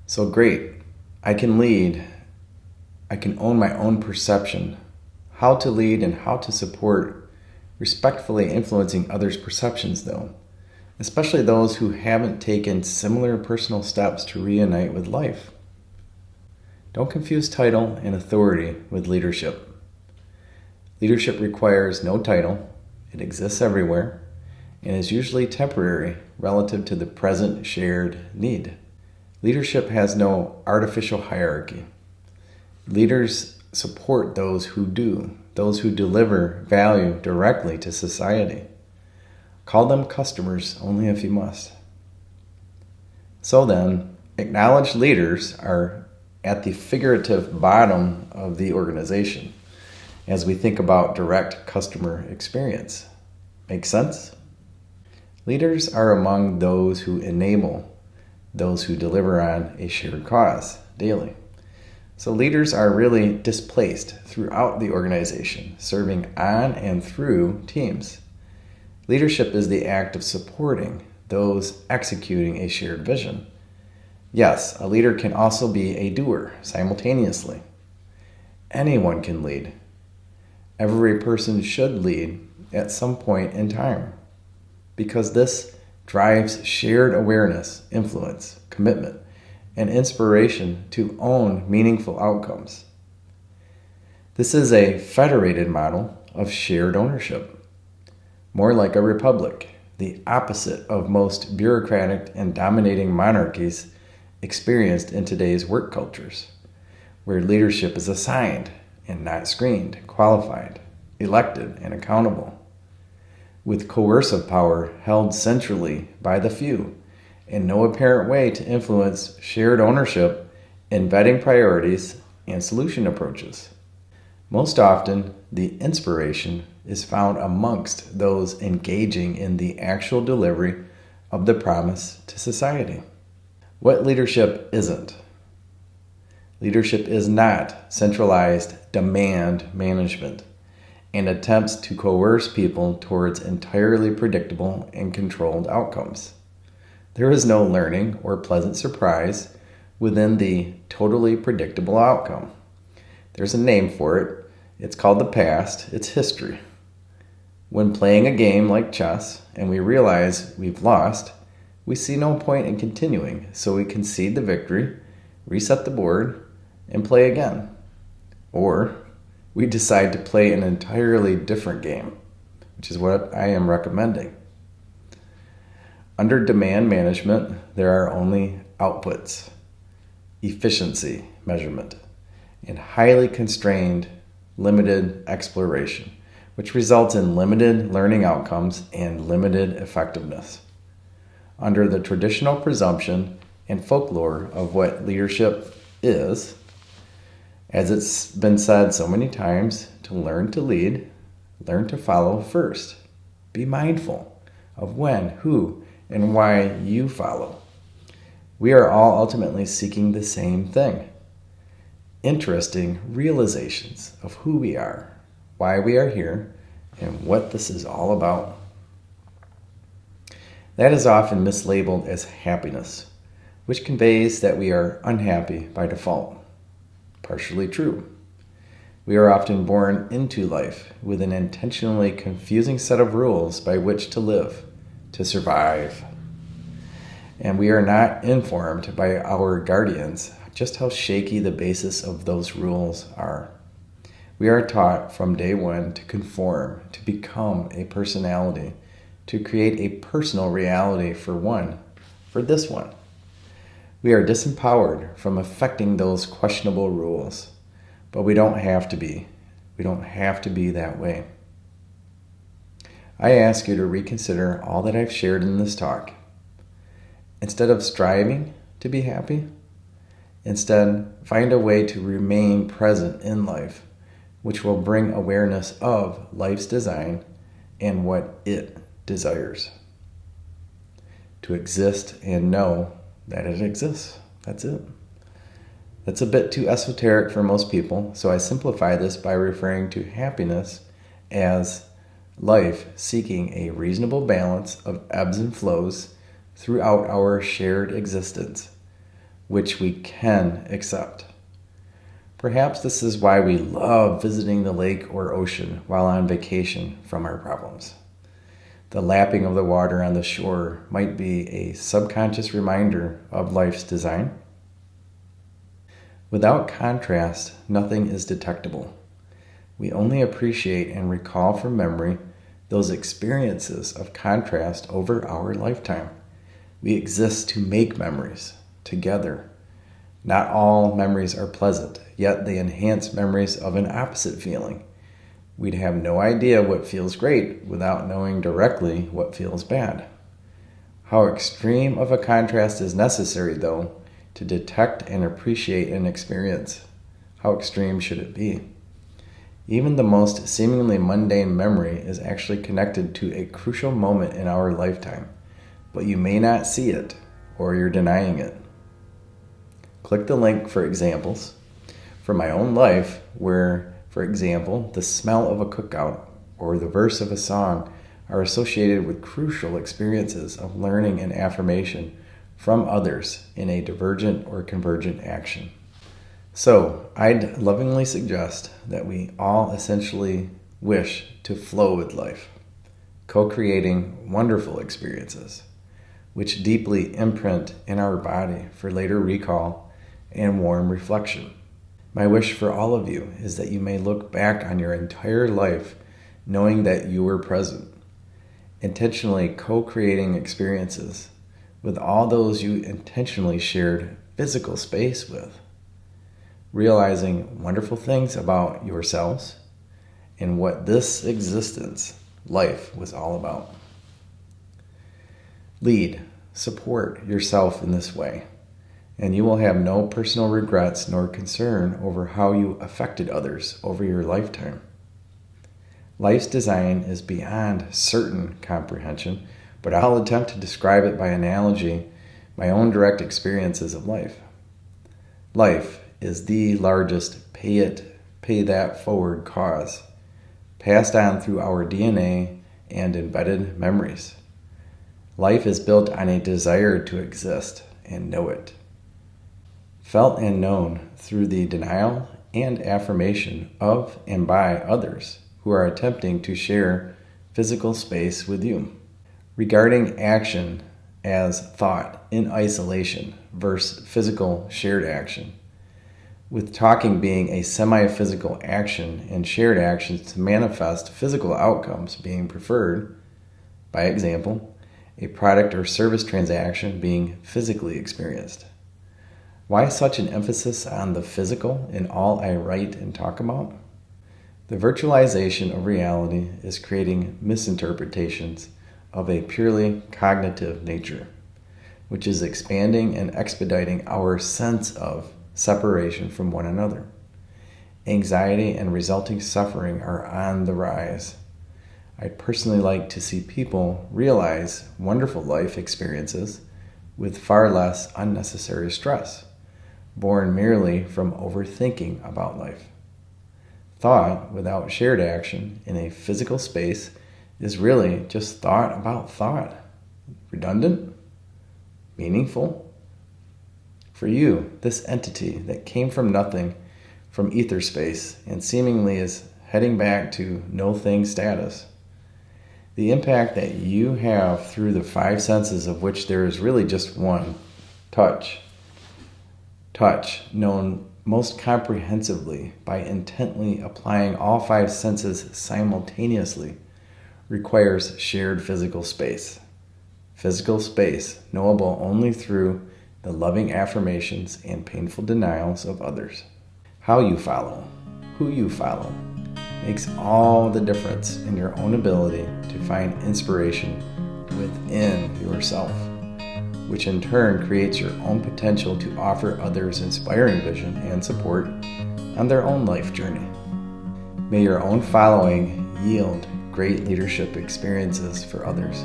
So great, I can lead. I can own my own perception, how to lead and how to support, respectfully influencing others' perceptions though, especially those who haven't taken similar personal steps to reunite with life. Don't confuse title and authority with leadership. Leadership requires no title, it exists everywhere, and is usually temporary relative to the present shared need. Leadership has no artificial hierarchy. Leaders support those who do, those who deliver value directly to society. Call them customers only if you must. So then, acknowledged leaders are at the figurative bottom of the organization as we think about direct customer experience. Make sense? Leaders are among those who enable, those who deliver on a shared cause daily. So leaders are really displaced throughout the organization, serving on and through teams. Leadership is the act of supporting those executing a shared vision. Yes, a leader can also be a doer simultaneously. Anyone can lead. Every person should lead at some point in time, because this drives shared awareness, influence, commitment, and inspiration to own meaningful outcomes. This is a federated model of shared ownership, more like a republic, the opposite of most bureaucratic and dominating monarchies experienced in today's work cultures, where leadership is assigned and not screened, qualified, elected, and accountable, with coercive power held centrally by the few, and no apparent way to influence shared ownership in vetting priorities and solution approaches. Most often, the inspiration is found amongst those engaging in the actual delivery of the promise to society. What leadership isn't? Leadership is not centralized demand management and attempts to coerce people towards entirely predictable and controlled outcomes. There is no learning or pleasant surprise within the totally predictable outcome. There's a name for it. It's called the past. It's history. When playing a game like chess and we realize we've lost, we see no point in continuing, so we concede the victory, reset the board, and play again. Or we decide to play an entirely different game, which is what I am recommending. Under demand management, there are only outputs, efficiency measurement, and highly constrained, limited exploration, which results in limited learning outcomes and limited effectiveness. Under the traditional presumption and folklore of what leadership is, as it's been said so many times, to learn to lead, learn to follow first. Be mindful of when, who, and why you follow. We are all ultimately seeking the same thing. Interesting realizations of who we are, why we are here, and what this is all about. That is often mislabeled as happiness, which conveys that we are unhappy by default. Partially true. We are often born into life with an intentionally confusing set of rules by which to live, to survive. And we are not informed by our guardians just how shaky the basis of those rules are. We are taught from day one to conform, to become a personality, to create a personal reality for this one. We are disempowered from affecting those questionable rules, but we don't have to be. We don't have to be that way. I ask you to reconsider all that I've shared in this talk. Instead of striving to be happy, instead find a way to remain present in life, which will bring awareness of life's design and what it desires. To exist and know that it exists. That's it. That's a bit too esoteric for most people, so I simplify this by referring to happiness as life seeking a reasonable balance of ebbs and flows throughout our shared existence, which we can accept. Perhaps this is why we love visiting the lake or ocean while on vacation from our problems. The lapping of the water on the shore might be a subconscious reminder of life's design. Without contrast, nothing is detectable. We only appreciate and recall from memory those experiences of contrast over our lifetime. We exist to make memories together. Not all memories are pleasant, yet they enhance memories of an opposite feeling. We'd have no idea what feels great without knowing directly what feels bad. How extreme of a contrast is necessary, though, to detect and appreciate an experience? How extreme should it be? Even the most seemingly mundane memory is actually connected to a crucial moment in our lifetime, but you may not see it, or you're denying it. Click the link for examples from my own life where, for example, the smell of a cookout or the verse of a song are associated with crucial experiences of learning and affirmation from others in a divergent or convergent action. So, I'd lovingly suggest that we all essentially wish to flow with life, co-creating wonderful experiences, which deeply imprint in our body for later recall and warm reflection. My wish for all of you is that you may look back on your entire life knowing that you were present, intentionally co-creating experiences with all those you intentionally shared physical space with, realizing wonderful things about yourselves and what this existence, life, was all about. Lead, support yourself in this way, and you will have no personal regrets nor concern over how you affected others over your lifetime. Life's design is beyond certain comprehension, but I'll attempt to describe it by analogy, my own direct experiences of life. Life is the largest pay that forward cause, passed on through our DNA and embedded memories. Life is built on a desire to exist and know it, felt and known through the denial and affirmation of and by others who are attempting to share physical space with you. Regarding action as thought in isolation versus physical shared action, with talking being a semi-physical action and shared actions to manifest physical outcomes being preferred, by example, a product or service transaction being physically experienced. Why such an emphasis on the physical in all I write and talk about? The virtualization of reality is creating misinterpretations of a purely cognitive nature, which is expanding and expediting our sense of separation from one another. Anxiety and resulting suffering are on the rise. I'd personally like to see people realize wonderful life experiences with far less unnecessary stress, born merely from overthinking about life. Thought without shared action in a physical space is really just thought about thought. Redundant? Meaningful? For you, this entity that came from nothing, from ether space, and seemingly is heading back to no thing status. The impact that you have through the five senses, of which there is really just one, touch. Touch, known most comprehensively by intently applying all five senses simultaneously, requires shared physical space. Physical space, knowable only through the loving affirmations and painful denials of others. How you follow, who you follow, makes all the difference in your own ability to find inspiration within yourself, which in turn creates your own potential to offer others inspiring vision and support on their own life journey. May your own following yield great leadership experiences for others.